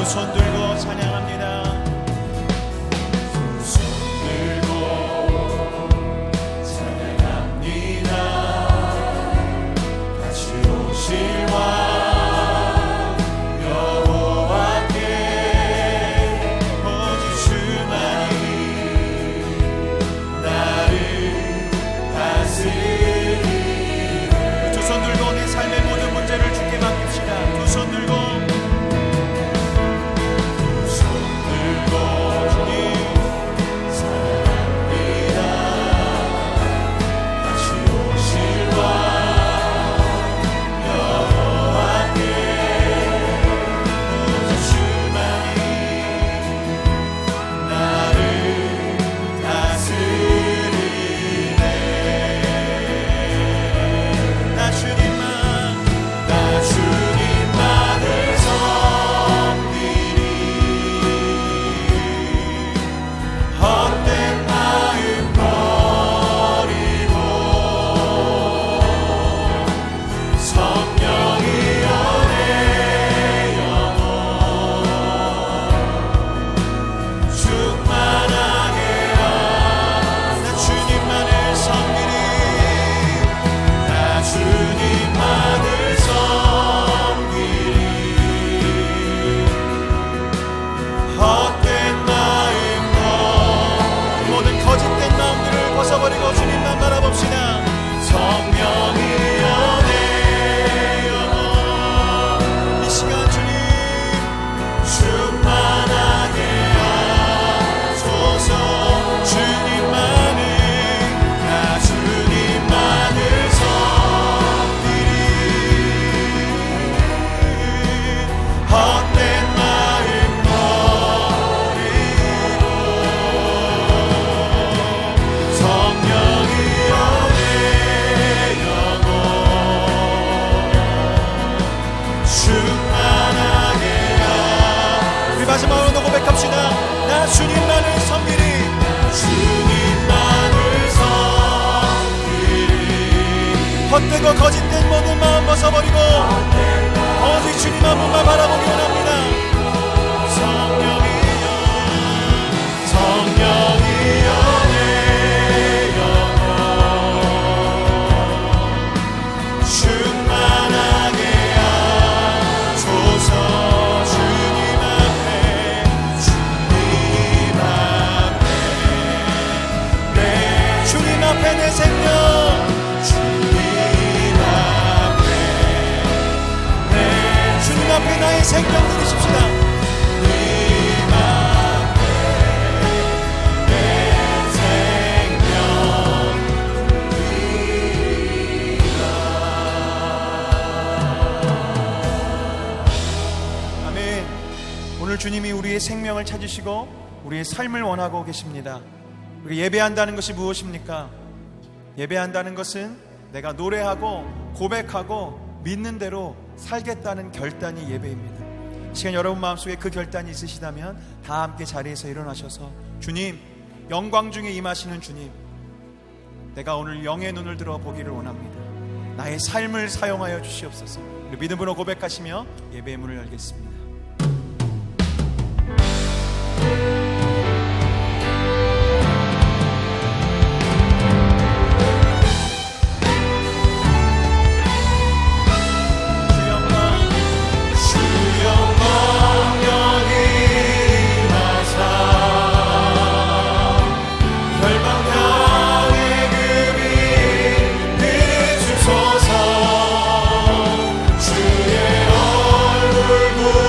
손 들고 찬양합니다. 두 손 들고 찬양합니다. 같이 오실 왕 여호와께 오직 주만이 나를 다스리네. 두 손 들고 내 삶의 모든 문제를 주께 맡깁시다. 두 손 들고 버리고 주님만 바라봅시다. 성령이여 내 영혼 이 시간 주님 충만하게 하소서. 주님만을 다 주님만을 섬기리. 헛된 마음 마지막으로 고백합시다. 나 주님만을 섬기리. 주님만을 섬기리. 헛되고 거짓된 모든 마음 벗어버리고 오직 주님 한 분만 바라보기 원합니다. 성령이여 성령이여 내 영혼 충만하게 하소서. 내 생명 주님 앞에 나의 생명 드리십시다. 주님 앞에 내 생명 드리라. 아멘. 오늘 주님이 우리의 생명을 찾으시고 우리의 삶을 원하고 계십니다. 우리 예배한다는 것이 무엇입니까? 예배한다는 것은 내가 노래하고 고백하고 믿는 대로 살겠다는 결단이 예배입니다. 시간 여러분 마음속에 그 결단이 있으시다면 다 함께 자리에서 일어나셔서 주님, 영광 중에 임하시는 주님, 내가 오늘 영의 눈을 들어 보기를 원합니다. 나의 삶을 사용하여 주시옵소서. 우리 믿음으로 고백하시며 예배의 문을 열겠습니다. 주의 얼굴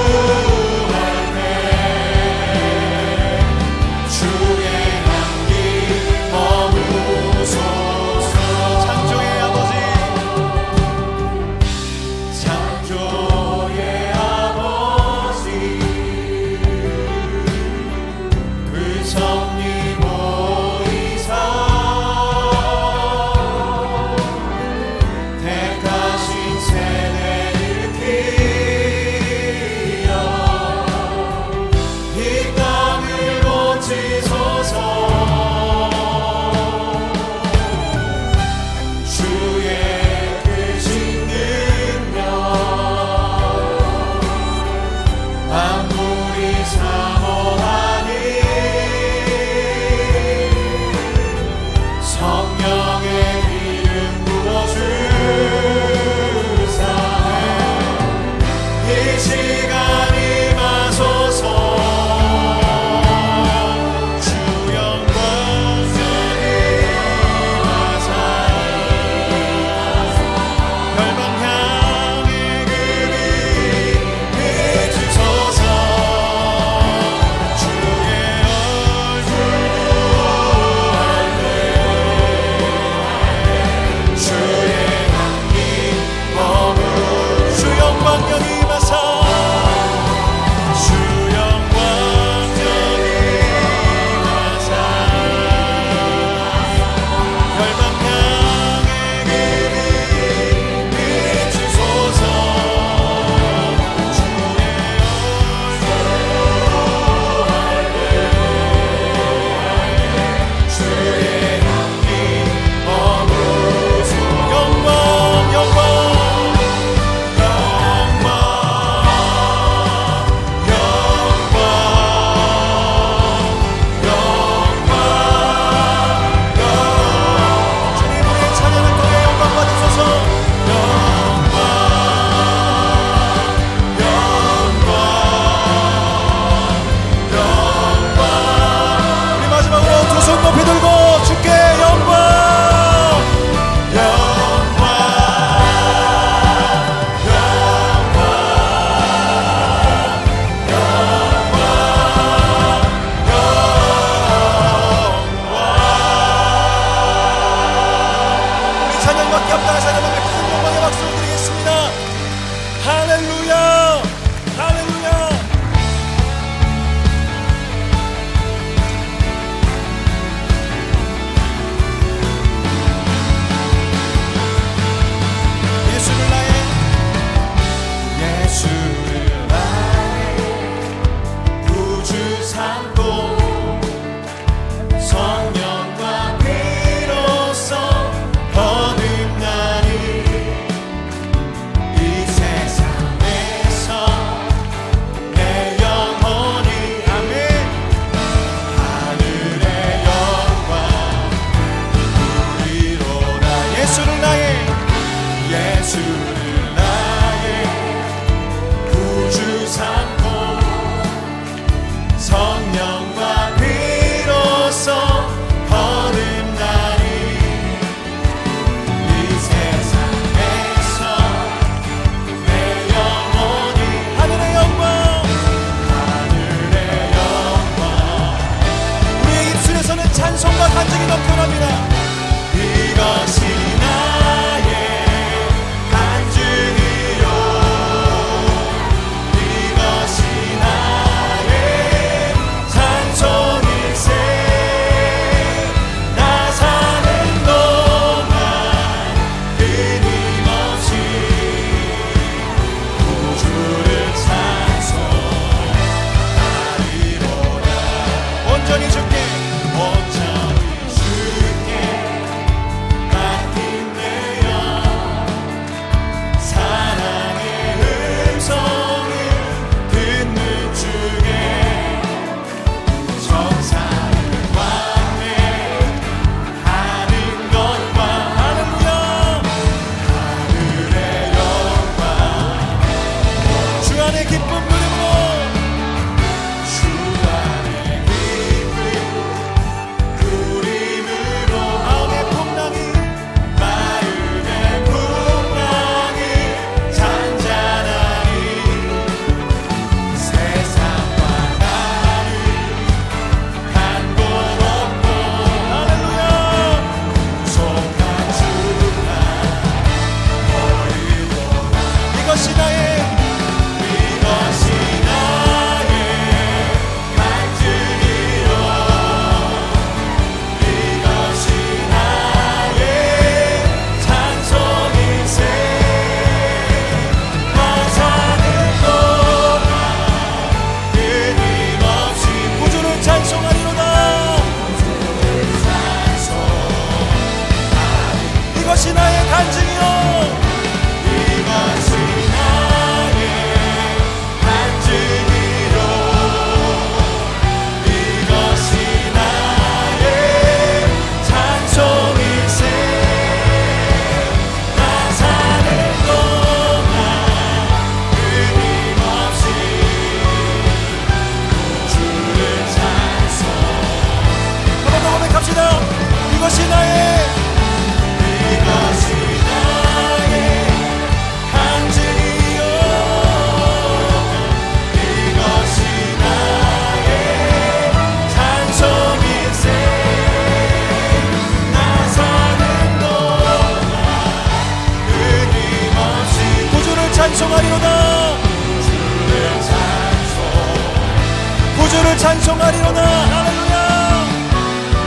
구주를 찬송하리로다. 할렐루야.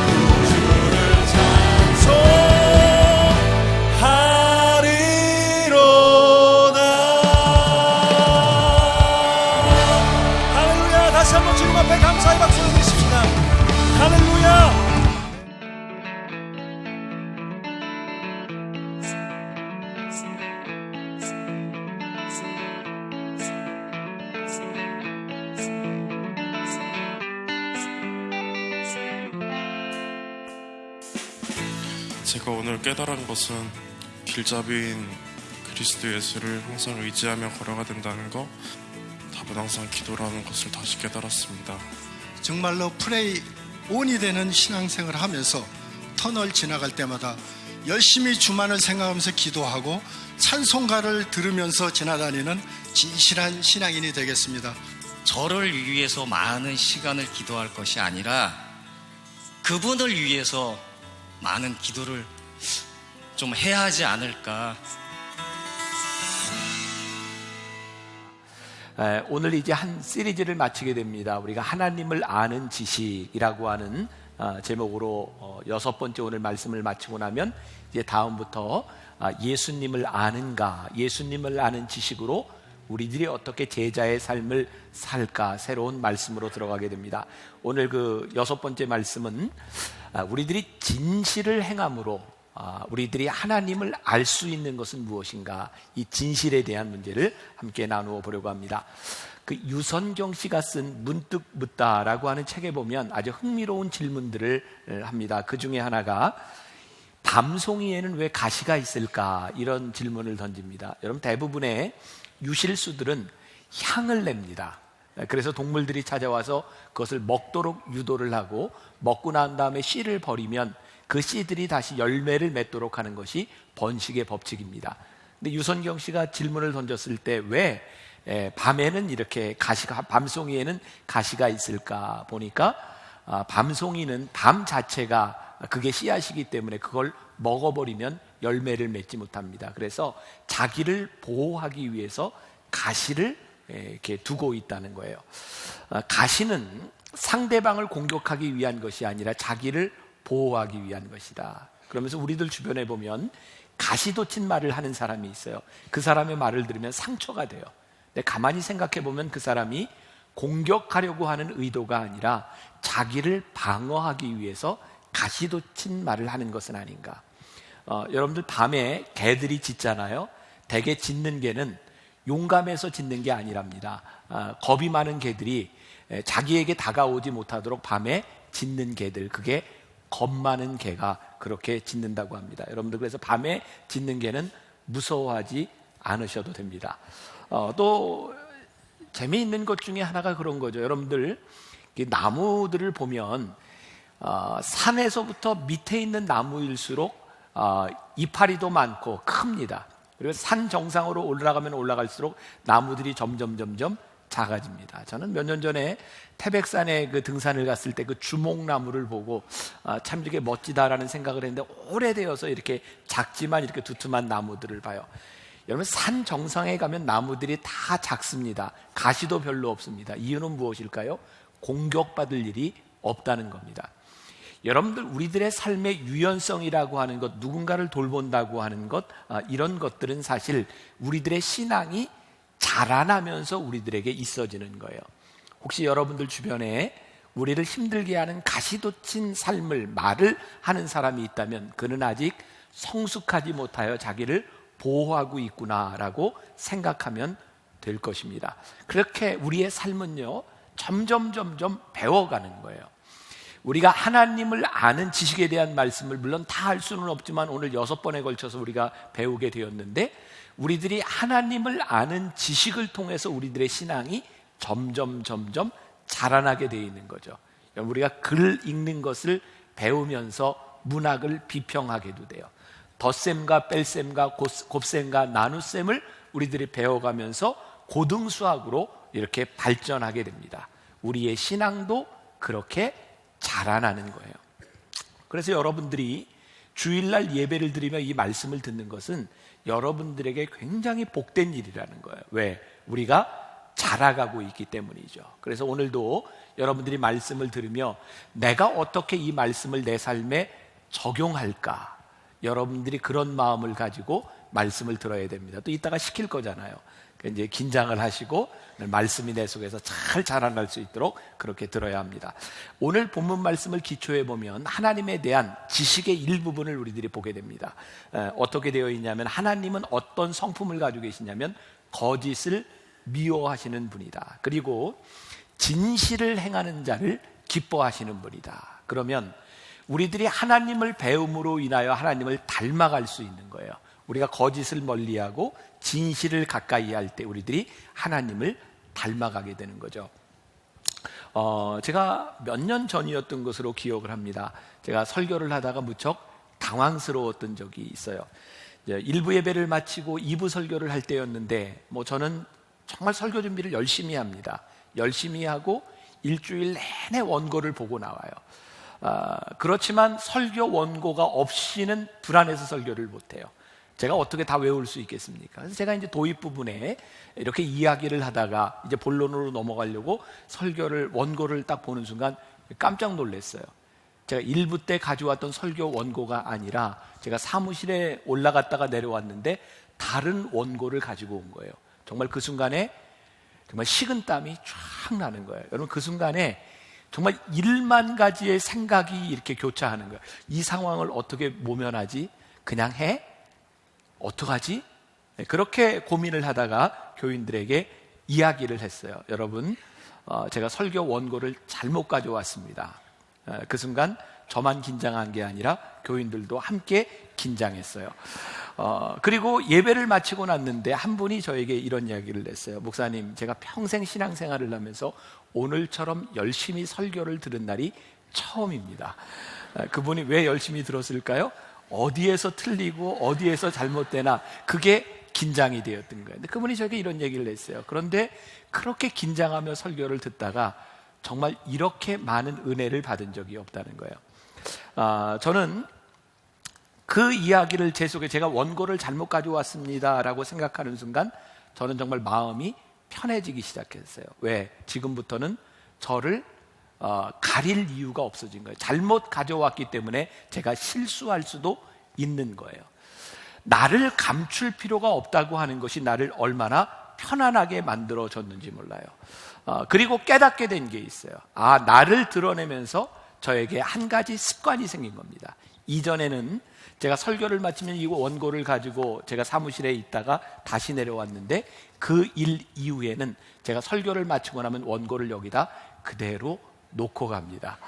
구주를 찬송하리로다. 할렐루야. 다시 한번 주님 앞에 감사의 박수를 드립시다. 할렐루야. 제가 오늘 깨달은 것은 길잡이인 그리스도 예수를 항상 의지하며 걸어가야 된다는 것, 답은 항상 기도라는 것을 다시 깨달았습니다. 정말로 프레이 온이 되는 신앙생활을 하면서 터널 지나갈 때마다 열심히 주만을 생각하면서 기도하고 찬송가를 들으면서 지나다니는 진실한 신앙인이 되겠습니다. 저를 위해서 많은 시간을 기도할 것이 아니라 그분을 위해서 많은 기도를 좀 해야 하지 않을까. 오늘 이제 한 시리즈를 마치게 됩니다. 우리가 하나님을 아는 지식이라고 하는 제목으로 6번째 오늘 말씀을 마치고 나면 이제 다음부터 예수님을 아는가, 예수님을 아는 지식으로 우리들이 어떻게 제자의 삶을 살까, 새로운 말씀으로 들어가게 됩니다. 오늘 그 6번째 말씀은 우리들이 진실을 행함으로 우리들이 하나님을 알 수 있는 것은 무엇인가, 이 진실에 대한 문제를 함께 나누어 보려고 합니다. 그 유선경 씨가 쓴 문득 묻다라고 하는 책에 보면 아주 흥미로운 질문들을 합니다. 그 중에 하나가 밤송이에는 왜 가시가 있을까, 이런 질문을 던집니다. 여러분, 대부분의 유실수들은 향을 냅니다. 그래서 동물들이 찾아와서 그것을 먹도록 유도를 하고, 먹고 난 다음에 씨를 버리면 그 씨들이 다시 열매를 맺도록 하는 것이 번식의 법칙입니다. 근데 유선경 씨가 질문을 던졌을 때 왜 밤에는 이렇게 밤송이에는 가시가 있을까 보니까 밤송이는 밤 자체가 그게 씨앗이기 때문에 그걸 먹어버리면 열매를 맺지 못합니다. 그래서 자기를 보호하기 위해서 가시를 이렇게 두고 있다는 거예요. 가시는 상대방을 공격하기 위한 것이 아니라 자기를 보호하기 위한 것이다. 그러면서 우리들 주변에 보면 가시돋친 말을 하는 사람이 있어요. 그 사람의 말을 들으면 상처가 돼요. 근데 가만히 생각해 보면 그 사람이 공격하려고 하는 의도가 아니라 자기를 방어하기 위해서 가시돋친 말을 하는 것은 아닌가. 여러분들 밤에 개들이 짖잖아요. 대개 짖는 개는 용감해서 짖는 게 아니랍니다. 겁이 많은 개들이 자기에게 다가오지 못하도록 밤에 짖는 개들, 그게 겁 많은 개가 그렇게 짖는다고 합니다. 여러분들, 그래서 밤에 짖는 개는 무서워하지 않으셔도 됩니다. 또 재미있는 것 중에 하나가 그런 거죠. 여러분들, 나무들을 보면 산에서부터 밑에 있는 나무일수록 이파리도 많고 큽니다. 그리고 산 정상으로 올라가면 올라갈수록 나무들이 점점 작아집니다. 저는 몇 년 전에 태백산에 그 등산을 갔을 때 그 주목나무를 보고 참 이렇게 멋지다라는 생각을 했는데, 오래되어서 이렇게 작지만 이렇게 두툼한 나무들을 봐요. 여러분, 산 정상에 가면 나무들이 다 작습니다. 가시도 별로 없습니다. 이유는 무엇일까요? 공격받을 일이 없다는 겁니다. 여러분들, 우리들의 삶의 유연성이라고 하는 것, 누군가를 돌본다고 하는 것, 이런 것들은 사실 우리들의 신앙이 자라나면서 우리들에게 있어지는 거예요. 혹시 여러분들 주변에 우리를 힘들게 하는 가시돋친 말을 하는 사람이 있다면 그는 아직 성숙하지 못하여 자기를 보호하고 있구나라고 생각하면 될 것입니다. 그렇게 우리의 삶은요, 점점 배워가는 거예요. 우리가 하나님을 아는 지식에 대한 말씀을 물론 다 할 수는 없지만 오늘 6번에 걸쳐서 우리가 배우게 되었는데, 우리들이 하나님을 아는 지식을 통해서 우리들의 신앙이 점점 자라나게 되어 있는 거죠. 우리가 글 읽는 것을 배우면서 문학을 비평하게도 돼요. 덧셈과 뺄셈과 곱셈과 나눗셈을 우리들이 배워가면서 고등수학으로 이렇게 발전하게 됩니다. 우리의 신앙도 그렇게 자라나는 거예요. 그래서 여러분들이 주일날 예배를 드리며 이 말씀을 듣는 것은 여러분들에게 굉장히 복된 일이라는 거예요. 왜? 우리가 자라가고 있기 때문이죠. 그래서 오늘도 여러분들이 말씀을 들으며 내가 어떻게 이 말씀을 내 삶에 적용할까, 여러분들이 그런 마음을 가지고 말씀을 들어야 됩니다. 또 이따가 시킬 거잖아요. 이제 긴장을 하시고 말씀이 내 속에서 잘 자라날 수 있도록 그렇게 들어야 합니다. 오늘 본문 말씀을 기초해 보면 하나님에 대한 지식의 일부분을 우리들이 보게 됩니다. 어떻게 되어 있냐면 하나님은 어떤 성품을 가지고 계시냐면 거짓을 미워하시는 분이다. 그리고 진실을 행하는 자를 기뻐하시는 분이다. 그러면 우리들이 하나님을 배움으로 인하여 하나님을 닮아갈 수 있는 거예요. 우리가 거짓을 멀리하고 진실을 가까이 할 때 우리들이 하나님을 닮아가게 되는 거죠. 제가 몇 년 전이었던 것으로 기억을 합니다. 제가 설교를 하다가 무척 당황스러웠던 적이 있어요. 1부 예배를 마치고 2부 설교를 할 때였는데 저는 정말 설교 준비를 열심히 합니다. 열심히 하고 일주일 내내 원고를 보고 나와요. 그렇지만 설교 원고가 없이는 불안해서 설교를 못해요. 제가 어떻게 다 외울 수 있겠습니까? 그래서 제가 이제 도입 부분에 이렇게 이야기를 하다가 이제 본론으로 넘어가려고 설교를 원고를 딱 보는 순간 깜짝 놀랐어요. 제가 1부 때 가져왔던 설교 원고가 아니라 제가 사무실에 올라갔다가 내려왔는데 다른 원고를 가지고 온 거예요. 정말 그 순간에 정말 식은땀이 쫙 나는 거예요. 여러분, 그 순간에 정말 1만 가지의 생각이 이렇게 교차하는 거예요. 이 상황을 어떻게 모면하지? 그냥 해? 어떡하지? 그렇게 고민을 하다가 교인들에게 이야기를 했어요. 여러분, 제가 설교 원고를 잘못 가져왔습니다. 그 순간 저만 긴장한 게 아니라 교인들도 함께 긴장했어요. 그리고 예배를 마치고 났는데 한 분이 저에게 이런 이야기를 했어요. 목사님, 제가 평생 신앙생활을 하면서 오늘처럼 열심히 설교를 들은 날이 처음입니다. 그분이 왜 열심히 들었을까요? 어디에서 틀리고 어디에서 잘못되나 그게 긴장이 되었던 거예요. 근데 그분이 저에게 이런 얘기를 했어요. 그런데 그렇게 긴장하며 설교를 듣다가 정말 이렇게 많은 은혜를 받은 적이 없다는 거예요. 저는 그 이야기를 제 속에 제가 원고를 잘못 가져왔습니다라고 생각하는 순간 저는 정말 마음이 편해지기 시작했어요. 왜? 지금부터는 저를 가릴 이유가 없어진 거예요. 잘못 가져왔기 때문에 제가 실수할 수도 있는 거예요. 나를 감출 필요가 없다고 하는 것이 나를 얼마나 편안하게 만들어줬는지 몰라요. 그리고 깨닫게 된 게 있어요. 나를 드러내면서 저에게 한 가지 습관이 생긴 겁니다. 이전에는 제가 설교를 마치면 이 원고를 가지고 제가 사무실에 있다가 다시 내려왔는데 그 일 이후에는 제가 설교를 마치고 나면 원고를 여기다 그대로 놓고 갑니다.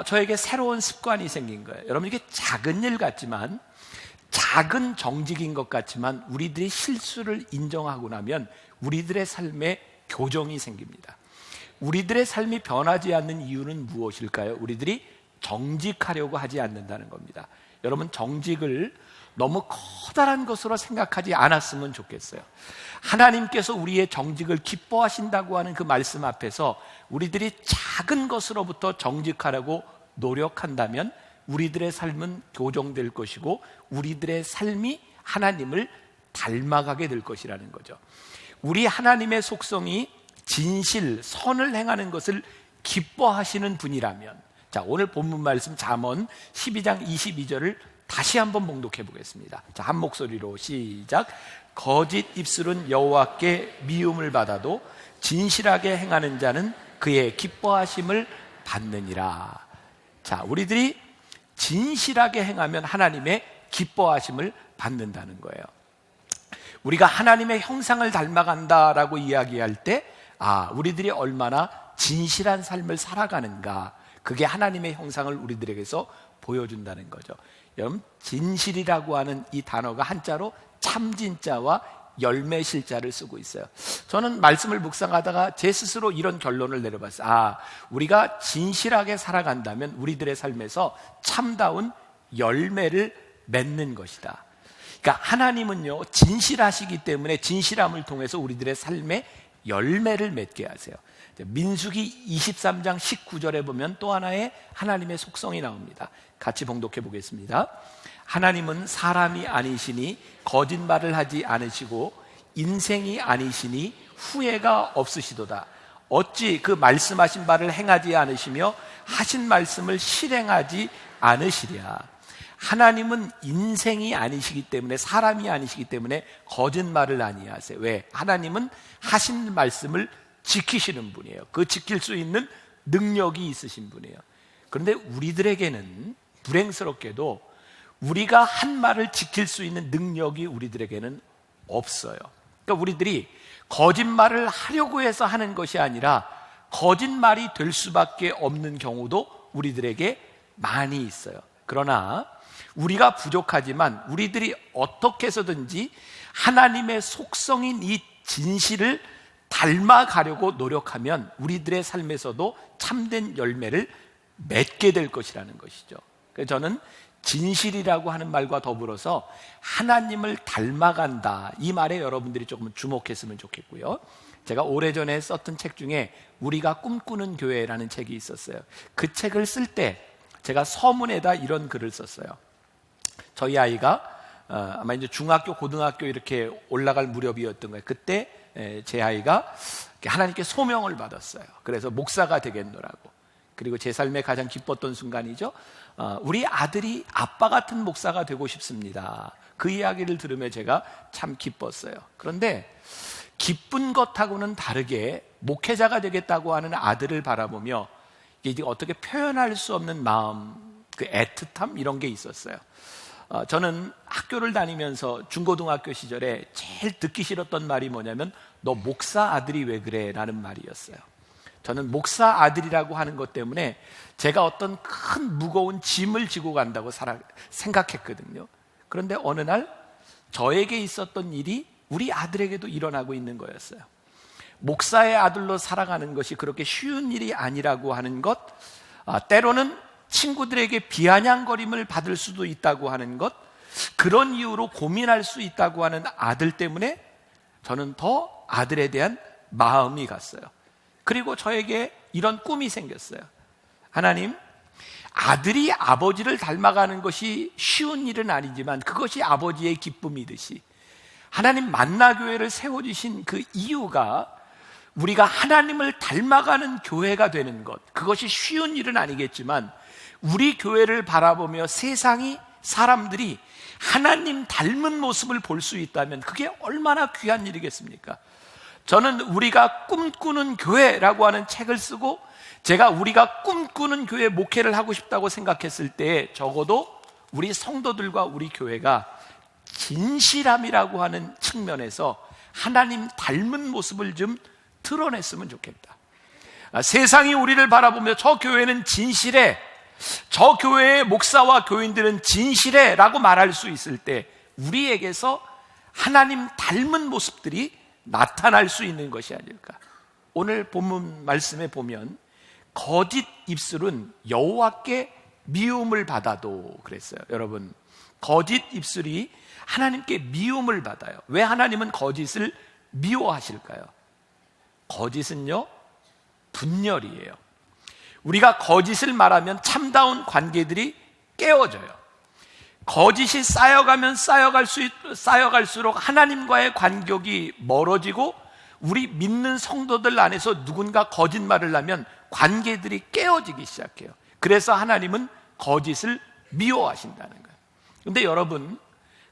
저에게 새로운 습관이 생긴 거예요. 여러분, 이게 작은 일 같지만, 작은 정직인 것 같지만 우리들이 실수를 인정하고 나면 우리들의 삶에 교정이 생깁니다. 우리들의 삶이 변하지 않는 이유는 무엇일까요? 우리들이 정직하려고 하지 않는다는 겁니다. 여러분, 정직을 너무 커다란 것으로 생각하지 않았으면 좋겠어요. 하나님께서 우리의 정직을 기뻐하신다고 하는 그 말씀 앞에서 우리들이 작은 것으로부터 정직하려고 노력한다면 우리들의 삶은 교정될 것이고 우리들의 삶이 하나님을 닮아가게 될 것이라는 거죠. 우리 하나님의 속성이 진실, 선을 행하는 것을 기뻐하시는 분이라면, 자, 오늘 본문 말씀 잠언 12장 22절을 다시 한번 봉독해 보겠습니다. 자, 한 목소리로 시작. 거짓 입술은 여호와께 미움을 받아도 진실하게 행하는 자는 그의 기뻐하심을 받느니라. 자, 우리들이 진실하게 행하면 하나님의 기뻐하심을 받는다는 거예요. 우리가 하나님의 형상을 닮아간다라고 이야기할 때 우리들이 얼마나 진실한 삶을 살아가는가, 그게 하나님의 형상을 우리들에게서 보여준다는 거죠. 여러분, 진실이라고 하는 이 단어가 한자로 참진자와 열매실자를 쓰고 있어요. 저는 말씀을 묵상하다가 제 스스로 이런 결론을 내려봤어요. 우리가 진실하게 살아간다면 우리들의 삶에서 참다운 열매를 맺는 것이다. 그러니까 하나님은요, 진실하시기 때문에 진실함을 통해서 우리들의 삶에 열매를 맺게 하세요. 민수기 23장 19절에 보면 또 하나의 하나님의 속성이 나옵니다. 같이 봉독해 보겠습니다. 하나님은 사람이 아니시니 거짓말을 하지 않으시고 인생이 아니시니 후회가 없으시도다. 어찌 그 말씀하신 바를 행하지 않으시며 하신 말씀을 실행하지 않으시랴. 하나님은 인생이 아니시기 때문에, 사람이 아니시기 때문에 거짓말을 아니하세요. 왜? 하나님은 하신 말씀을 지키시는 분이에요. 그 지킬 수 있는 능력이 있으신 분이에요. 그런데 우리들에게는 불행스럽게도 우리가 한 말을 지킬 수 있는 능력이 우리들에게는 없어요. 그러니까 우리들이 거짓말을 하려고 해서 하는 것이 아니라 거짓말이 될 수밖에 없는 경우도 우리들에게 많이 있어요. 그러나 우리가 부족하지만 우리들이 어떻게 해서든지 하나님의 속성인 이 진실을 닮아가려고 노력하면 우리들의 삶에서도 참된 열매를 맺게 될 것이라는 것이죠. 그래서 저는 진실이라고 하는 말과 더불어서 하나님을 닮아간다, 이 말에 여러분들이 조금 주목했으면 좋겠고요. 제가 오래전에 썼던 책 중에 우리가 꿈꾸는 교회라는 책이 있었어요. 그 책을 쓸 때 제가 서문에다 이런 글을 썼어요. 저희 아이가 아마 이제 중학교, 고등학교 이렇게 올라갈 무렵이었던 거예요. 그때 제 아이가 하나님께 소명을 받았어요. 그래서 목사가 되겠노라고. 그리고 제 삶에 가장 기뻤던 순간이죠. 우리 아들이 아빠 같은 목사가 되고 싶습니다. 그 이야기를 들으며 제가 참 기뻤어요. 그런데 기쁜 것하고는 다르게 목회자가 되겠다고 하는 아들을 바라보며 이게 어떻게 표현할 수 없는 마음, 그 애틋함, 이런 게 있었어요. 저는 학교를 다니면서 중고등학교 시절에 제일 듣기 싫었던 말이 뭐냐면 너 목사 아들이 왜 그래? 라는 말이었어요. 저는 목사 아들이라고 하는 것 때문에 제가 어떤 큰 무거운 짐을 지고 간다고 생각했거든요. 그런데 어느 날 저에게 있었던 일이 우리 아들에게도 일어나고 있는 거였어요. 목사의 아들로 살아가는 것이 그렇게 쉬운 일이 아니라고 하는 것, 때로는 친구들에게 비아냥거림을 받을 수도 있다고 하는 것, 그런 이유로 고민할 수 있다고 하는 아들 때문에 저는 더 아들에 대한 마음이 갔어요. 그리고 저에게 이런 꿈이 생겼어요. 하나님, 아들이 아버지를 닮아가는 것이 쉬운 일은 아니지만 그것이 아버지의 기쁨이듯이 하나님 만나교회를 세워주신 그 이유가 우리가 하나님을 닮아가는 교회가 되는 것, 그것이 쉬운 일은 아니겠지만 우리 교회를 바라보며 세상이, 사람들이 하나님 닮은 모습을 볼 수 있다면 그게 얼마나 귀한 일이겠습니까? 저는 우리가 꿈꾸는 교회라고 하는 책을 쓰고 제가 우리가 꿈꾸는 교회 목회를 하고 싶다고 생각했을 때 적어도 우리 성도들과 우리 교회가 진실함이라고 하는 측면에서 하나님 닮은 모습을 좀 드러냈으면 좋겠다. 세상이 우리를 바라보며 저 교회는 진실해, 저 교회의 목사와 교인들은 진실해 라고 말할 수 있을 때 우리에게서 하나님 닮은 모습들이 나타날 수 있는 것이 아닐까. 오늘 본문 말씀에 보면 거짓 입술은 여호와께 미움을 받아도 그랬어요. 여러분, 거짓 입술이 하나님께 미움을 받아요. 왜 하나님은 거짓을 미워하실까요? 거짓은요, 분열이에요. 우리가 거짓을 말하면 참다운 관계들이 깨어져요. 거짓이 쌓여가면 쌓여갈수록 하나님과의 간격이 멀어지고 우리 믿는 성도들 안에서 누군가 거짓말을 하면 관계들이 깨어지기 시작해요. 그래서 하나님은 거짓을 미워하신다는 거예요. 그런데 여러분,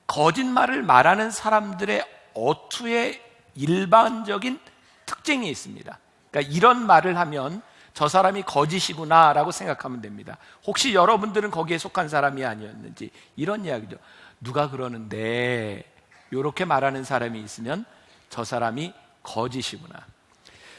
거짓말을 말하는 사람들의 어투의 일반적인 특징이 있습니다. 그러니까 이런 말을 하면 저 사람이 거짓이구나 라고 생각하면 됩니다. 혹시 여러분들은 거기에 속한 사람이 아니었는지, 이런 이야기죠. 누가 그러는데 이렇게 말하는 사람이 있으면 저 사람이 거짓이구나.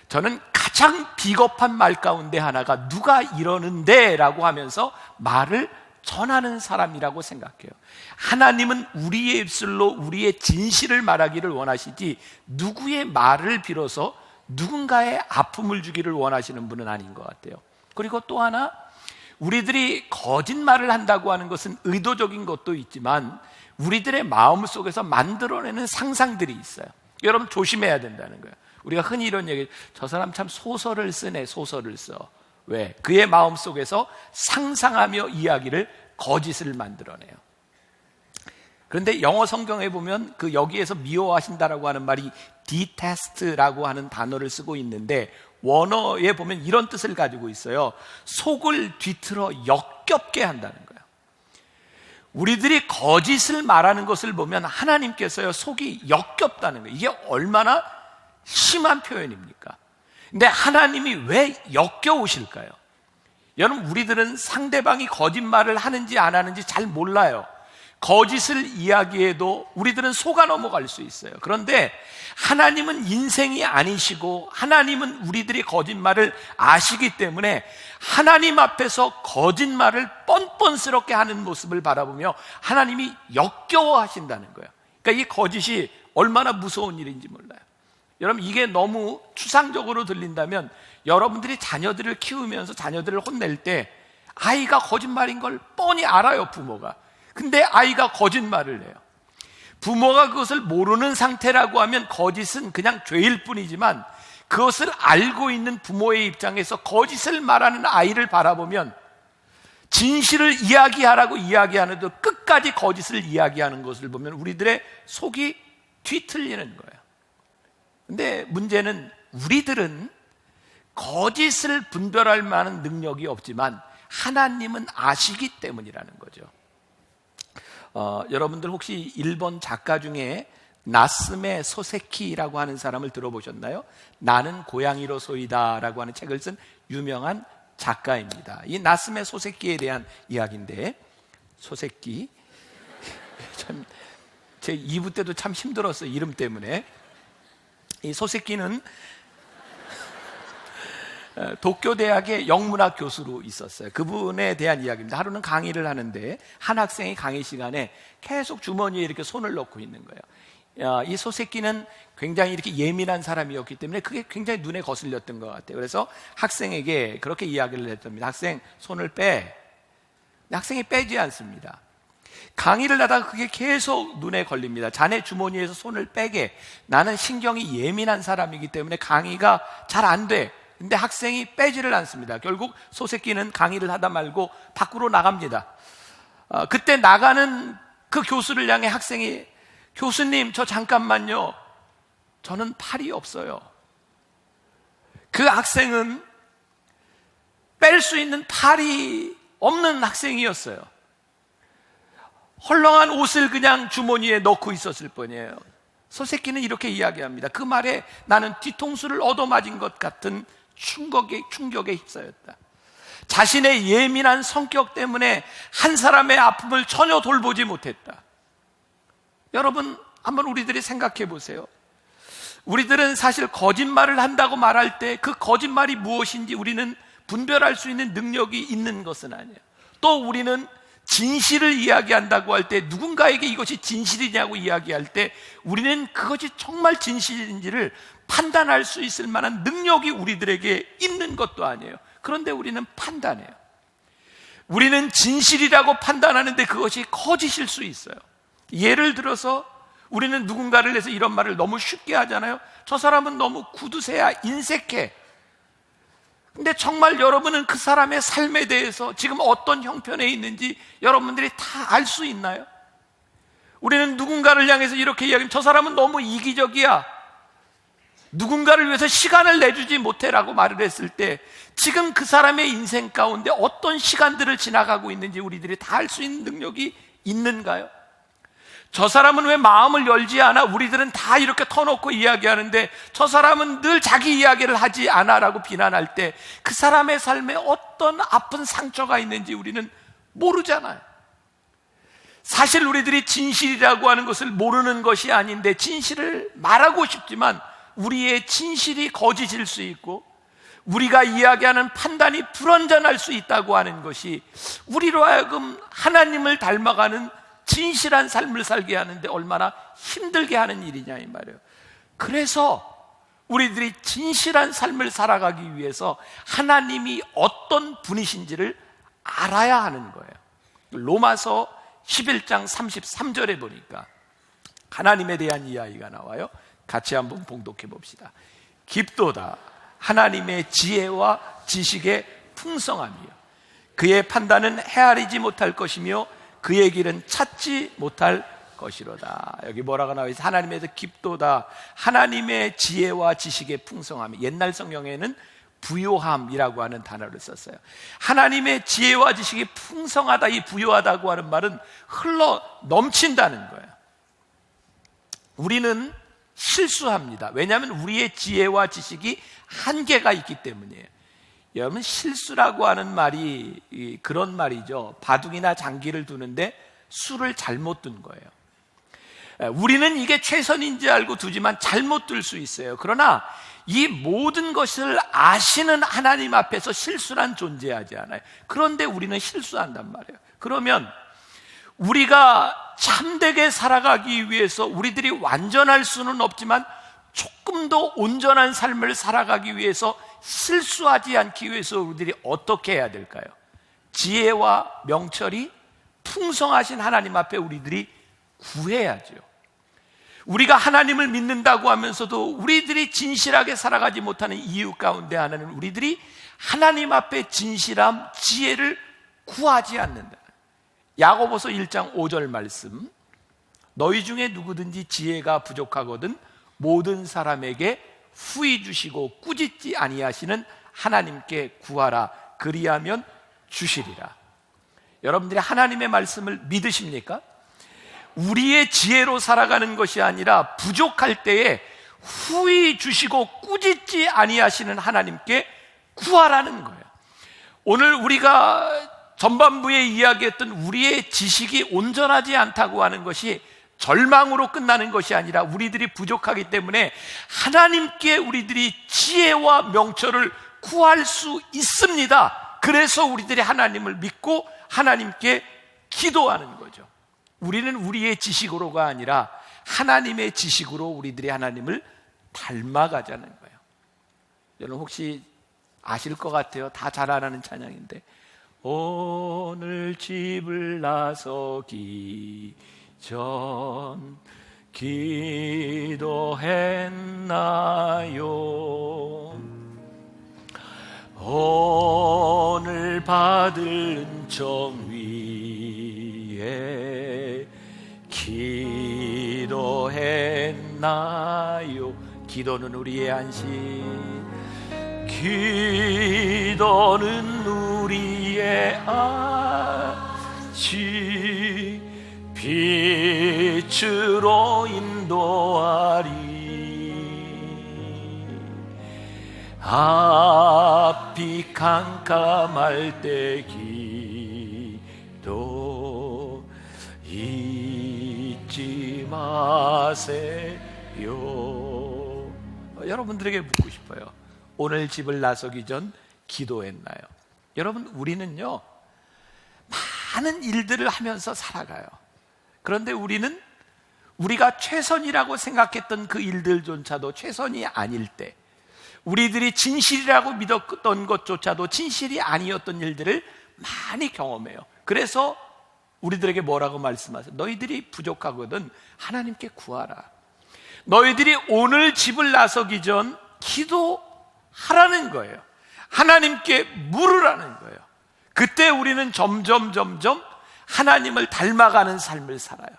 저는 가장 비겁한 말 가운데 하나가 누가 이러는데 라고 하면서 말을 전하는 사람이라고 생각해요. 하나님은 우리의 입술로 우리의 진실을 말하기를 원하시지 누구의 말을 빌어서 누군가의 아픔을 주기를 원하시는 분은 아닌 것 같아요. 그리고 또 하나, 우리들이 거짓말을 한다고 하는 것은 의도적인 것도 있지만 우리들의 마음속에서 만들어내는 상상들이 있어요. 여러분, 조심해야 된다는 거예요. 우리가 흔히 이런 얘기, 저 사람 참 소설을 쓰네, 소설을 써. 왜? 그의 마음속에서 상상하며 이야기를, 거짓을 만들어내요. 그런데 영어 성경에 보면 그 여기에서 미워하신다라고 하는 말이 detest라고 하는 단어를 쓰고 있는데 원어에 보면 이런 뜻을 가지고 있어요. 속을 뒤틀어 역겹게 한다는 거예요. 우리들이 거짓을 말하는 것을 보면 하나님께서요, 속이 역겹다는 거예요. 이게 얼마나 심한 표현입니까? 근데 하나님이 왜 역겨우실까요? 여러분, 우리들은 상대방이 거짓말을 하는지 안 하는지 잘 몰라요. 거짓을 이야기해도 우리들은 속아 넘어갈 수 있어요. 그런데 하나님은 인생이 아니시고 하나님은 우리들이 거짓말을 아시기 때문에 하나님 앞에서 거짓말을 뻔뻔스럽게 하는 모습을 바라보며 하나님이 역겨워하신다는 거예요. 그러니까 이 거짓이 얼마나 무서운 일인지 몰라요. 여러분, 이게 너무 추상적으로 들린다면 여러분들이 자녀들을 키우면서 자녀들을 혼낼 때 아이가 거짓말인 걸 뻔히 알아요, 부모가. 근데 아이가 거짓말을 해요. 부모가 그것을 모르는 상태라고 하면 거짓은 그냥 죄일 뿐이지만 그것을 알고 있는 부모의 입장에서 거짓을 말하는 아이를 바라보면 진실을 이야기하라고 이야기하는데도 끝까지 거짓을 이야기하는 것을 보면 우리들의 속이 뒤틀리는 거예요. 근데 문제는 우리들은 거짓을 분별할 만한 능력이 없지만 하나님은 아시기 때문이라는 거죠. 여러분들 혹시 일본 작가 중에 나스메 소세키라고 하는 사람을 들어보셨나요? 나는 고양이로소이다 라고 하는 책을 쓴 유명한 작가입니다. 이 나스메 소세키에 대한 이야기인데, 소세키 참, 제 2부 때도 참 힘들었어요, 이름 때문에. 이 소세키는 도쿄대학의 영문학 교수로 있었어요. 그분에 대한 이야기입니다. 하루는 강의를 하는데 한 학생이 강의 시간에 계속 주머니에 이렇게 손을 넣고 있는 거예요. 이 소세키는 굉장히 이렇게 예민한 사람이었기 때문에 그게 굉장히 눈에 거슬렸던 것 같아요. 그래서 학생에게 그렇게 이야기를 했답니다. 학생, 손을 빼. 학생이 빼지 않습니다. 강의를 하다가 그게 계속 눈에 걸립니다. 자네 주머니에서 손을 빼게. 나는 신경이 예민한 사람이기 때문에 강의가 잘 안 돼. 근데 학생이 빼지를 않습니다. 결국 소세끼는 강의를 하다 말고 밖으로 나갑니다. 그때 나가는 그 교수를 향해 학생이, 교수님, 저 잠깐만요. 저는 팔이 없어요. 그 학생은 뺄 수 있는 팔이 없는 학생이었어요. 헐렁한 옷을 그냥 주머니에 넣고 있었을 뿐이에요. 소세끼는 이렇게 이야기합니다. 그 말에 나는 뒤통수를 얻어맞은 것 같은 충격에 휩싸였다. 자신의 예민한 성격 때문에 한 사람의 아픔을 전혀 돌보지 못했다. 여러분, 한번 우리들이 생각해 보세요. 우리들은 사실 거짓말을 한다고 말할 때 그 거짓말이 무엇인지 우리는 분별할 수 있는 능력이 있는 것은 아니에요. 또 우리는 진실을 이야기한다고 할 때, 누군가에게 이것이 진실이냐고 이야기할 때 우리는 그것이 정말 진실인지를 판단할 수 있을 만한 능력이 우리들에게 있는 것도 아니에요. 그런데 우리는 판단해요. 우리는 진실이라고 판단하는데 그것이 거짓일 수 있어요. 예를 들어서 우리는 누군가를 해서 이런 말을 너무 쉽게 하잖아요. 저 사람은 너무 구두쇠야, 인색해. 근데 정말 여러분은 그 사람의 삶에 대해서 지금 어떤 형편에 있는지 여러분들이 다 알 수 있나요? 우리는 누군가를 향해서 이렇게 이야기하면 저 사람은 너무 이기적이야, 누군가를 위해서 시간을 내주지 못해라고 말을 했을 때 지금 그 사람의 인생 가운데 어떤 시간들을 지나가고 있는지 우리들이 다 알 수 있는 능력이 있는가요? 저 사람은 왜 마음을 열지 않아? 우리들은 다 이렇게 터놓고 이야기하는데 저 사람은 늘 자기 이야기를 하지 않아 라고 비난할 때 그 사람의 삶에 어떤 아픈 상처가 있는지 우리는 모르잖아요. 사실 우리들이 진실이라고 하는 것을 모르는 것이 아닌데 진실을 말하고 싶지만 우리의 진실이 거짓일 수 있고 우리가 이야기하는 판단이 불완전할 수 있다고 하는 것이 우리로 하여금 하나님을 닮아가는 진실한 삶을 살게 하는데 얼마나 힘들게 하는 일이냐 이 말이에요. 그래서 우리들이 진실한 삶을 살아가기 위해서 하나님이 어떤 분이신지를 알아야 하는 거예요. 로마서 11장 33절에 보니까 하나님에 대한 이야기가 나와요. 같이 한번 봉독해 봅시다. 깊도다 하나님의 지혜와 지식의 풍성함이요 그의 판단은 헤아리지 못할 것이며 그의 길은 찾지 못할 것이로다. 여기 뭐라고 나와 있어요? 하나님에서 깊도다. 하나님의 지혜와 지식의 풍성함. 옛날 성경에는 부요함이라고 하는 단어를 썼어요. 하나님의 지혜와 지식이 풍성하다. 이 부요하다고 하는 말은 흘러 넘친다는 거예요. 우리는 실수합니다. 왜냐하면 우리의 지혜와 지식이 한계가 있기 때문이에요. 여러분, 실수라고 하는 말이 그런 말이죠. 바둑이나 장기를 두는데 수를 잘못 둔 거예요. 우리는 이게 최선인지 알고 두지만 잘못 둘 수 있어요. 그러나 이 모든 것을 아시는 하나님 앞에서 실수란 존재하지 않아요. 그런데 우리는 실수한단 말이에요. 그러면 우리가 참되게 살아가기 위해서 우리들이 완전할 수는 없지만 조금 더 온전한 삶을 살아가기 위해서 실수하지 않기 위해서 우리들이 어떻게 해야 될까요? 지혜와 명철이 풍성하신 하나님 앞에 우리들이 구해야죠. 우리가 하나님을 믿는다고 하면서도 우리들이 진실하게 살아가지 못하는 이유 가운데 하나는 우리들이 하나님 앞에 진실함, 지혜를 구하지 않는다. 야고보서 1장 5절 말씀, 너희 중에 누구든지 지혜가 부족하거든 모든 사람에게 후히 주시고 꾸짖지 아니하시는 하나님께 구하라. 그리하면 주시리라. 여러분들이 하나님의 말씀을 믿으십니까? 우리의 지혜로 살아가는 것이 아니라 부족할 때에 후히 주시고 꾸짖지 아니하시는 하나님께 구하라는 거예요. 오늘 우리가 전반부에 이야기했던 우리의 지식이 온전하지 않다고 하는 것이 절망으로 끝나는 것이 아니라 우리들이 부족하기 때문에 하나님께 우리들이 지혜와 명철을 구할 수 있습니다. 그래서 우리들이 하나님을 믿고 하나님께 기도하는 거죠. 우리는 우리의 지식으로가 아니라 하나님의 지식으로 우리들이 하나님을 닮아가자는 거예요. 여러분 혹시 아실 것 같아요. 다 잘 아는 찬양인데, 오늘 집을 나서기 전 기도했나요? 오늘 받을 은총 위에 기도했나요? 기도는 우리의 안식, 기도는 우리의 안식, 빛으로 인도하리. 앞이 캄캄할 때 기도 잊지 마세요. 여러분들에게 묻고 싶어요. 오늘 집을 나서기 전 기도했나요? 여러분, 우리는요 많은 일들을 하면서 살아가요. 그런데 우리는 우리가 최선이라고 생각했던 그 일들조차도 최선이 아닐 때, 우리들이 진실이라고 믿었던 것조차도 진실이 아니었던 일들을 많이 경험해요. 그래서 우리들에게 뭐라고 말씀하세요? 너희들이 부족하거든 하나님께 구하라. 너희들이 오늘 집을 나서기 전 기도하라는 거예요. 하나님께 물으라는 거예요. 그때 우리는 점점 하나님을 닮아가는 삶을 살아요.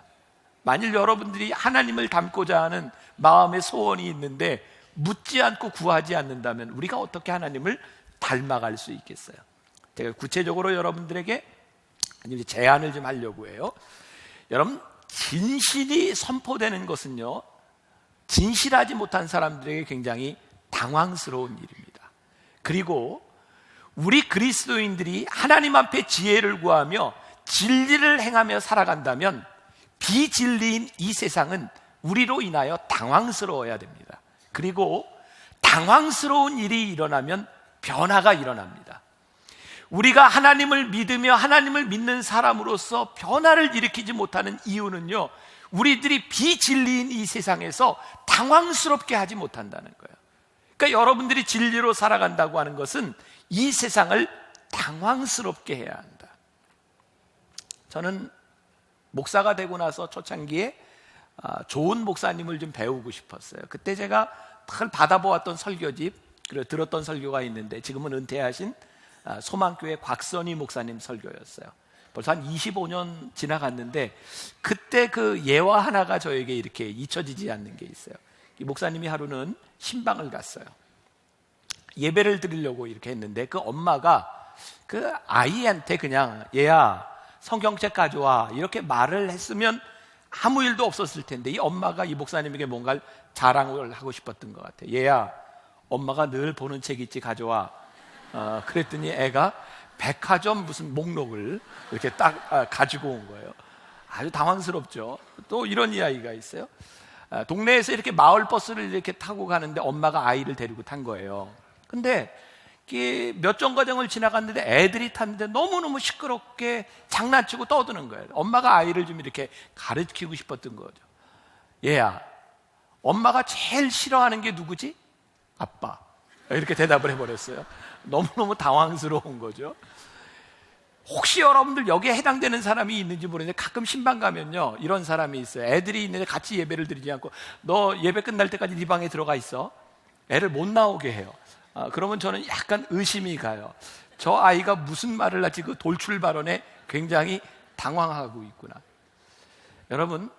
만일 여러분들이 하나님을 닮고자 하는 마음의 소원이 있는데 묻지 않고 구하지 않는다면 우리가 어떻게 하나님을 닮아갈 수 있겠어요? 제가 구체적으로 여러분들에게 제안을 좀 하려고 해요. 여러분, 진실이 선포되는 것은요, 진실하지 못한 사람들에게 굉장히 당황스러운 일입니다. 그리고 우리 그리스도인들이 하나님 앞에 지혜를 구하며 진리를 행하며 살아간다면 비진리인 이 세상은 우리로 인하여 당황스러워야 됩니다. 그리고 당황스러운 일이 일어나면 변화가 일어납니다. 우리가 하나님을 믿으며 하나님을 믿는 사람으로서 변화를 일으키지 못하는 이유는요, 우리들이 비진리인 이 세상에서 당황스럽게 하지 못한다는 거예요. 그러니까 여러분들이 진리로 살아간다고 하는 것은 이 세상을 당황스럽게 해야 한다. 저는 목사가 되고 나서 초창기에 좋은 목사님을 좀 배우고 싶었어요. 그때 제가 늘 받아보았던 설교집, 그리고 들었던 설교가 있는데 지금은 은퇴하신 소망교회 곽선희 목사님 설교였어요. 벌써 한 25년 지나갔는데 그때 그 예화 하나가 저에게 이렇게 잊혀지지 않는 게 있어요. 이 목사님이 하루는 신방을 갔어요. 예배를 드리려고 이렇게 했는데 그 엄마가 그 아이한테 그냥 얘야 성경책 가져와 이렇게 말을 했으면 아무 일도 없었을 텐데 이 엄마가 이 목사님에게 뭔가를 자랑을 하고 싶었던 것 같아요. 얘야 엄마가 늘 보는 책 있지 가져와. 그랬더니 애가 백화점 무슨 목록을 이렇게 딱 가지고 온 거예요. 아주 당황스럽죠. 또 이런 이야기가 있어요. 동네에서 이렇게 마을 버스를 이렇게 타고 가는데 엄마가 아이를 데리고 탄 거예요. 근데 몇 정거장을 지나갔는데 애들이 탔는데 너무너무 시끄럽게 장난치고 떠드는 거예요. 엄마가 아이를 좀 이렇게 가르치고 싶었던 거죠. 얘야, 엄마가 제일 싫어하는 게 누구지? 아빠. 이렇게 대답을 해버렸어요. 너무너무 당황스러운 거죠. 혹시 여러분들 여기에 해당되는 사람이 있는지 모르는데 가끔 신방 가면요 이런 사람이 있어요. 애들이 있는데 같이 예배를 드리지 않고 너 예배 끝날 때까지 네 방에 들어가 있어. 애를 못 나오게 해요. 그러면 저는 약간 의심이 가요. 저 아이가 무슨 말을 할지 그 돌출 발언에 굉장히 당황하고 있구나. 여러분,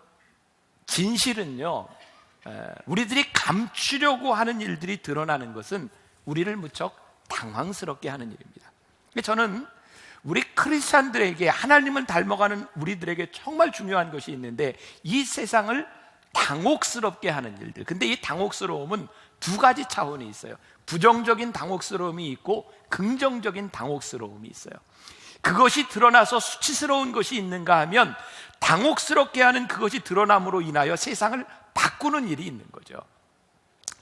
진실은요 우리들이 감추려고 하는 일들이 드러나는 것은 우리를 무척 당황스럽게 하는 일입니다. 저는 우리 크리스찬들에게 하나님을 닮아가는 우리들에게 정말 중요한 것이 있는데 이 세상을 당혹스럽게 하는 일들. 근데 이 당혹스러움은 두 가지 차원이 있어요. 부정적인 당혹스러움이 있고 긍정적인 당혹스러움이 있어요. 그것이 드러나서 수치스러운 것이 있는가 하면 당혹스럽게 하는 그것이 드러남으로 인하여 세상을 바꾸는 일이 있는 거죠.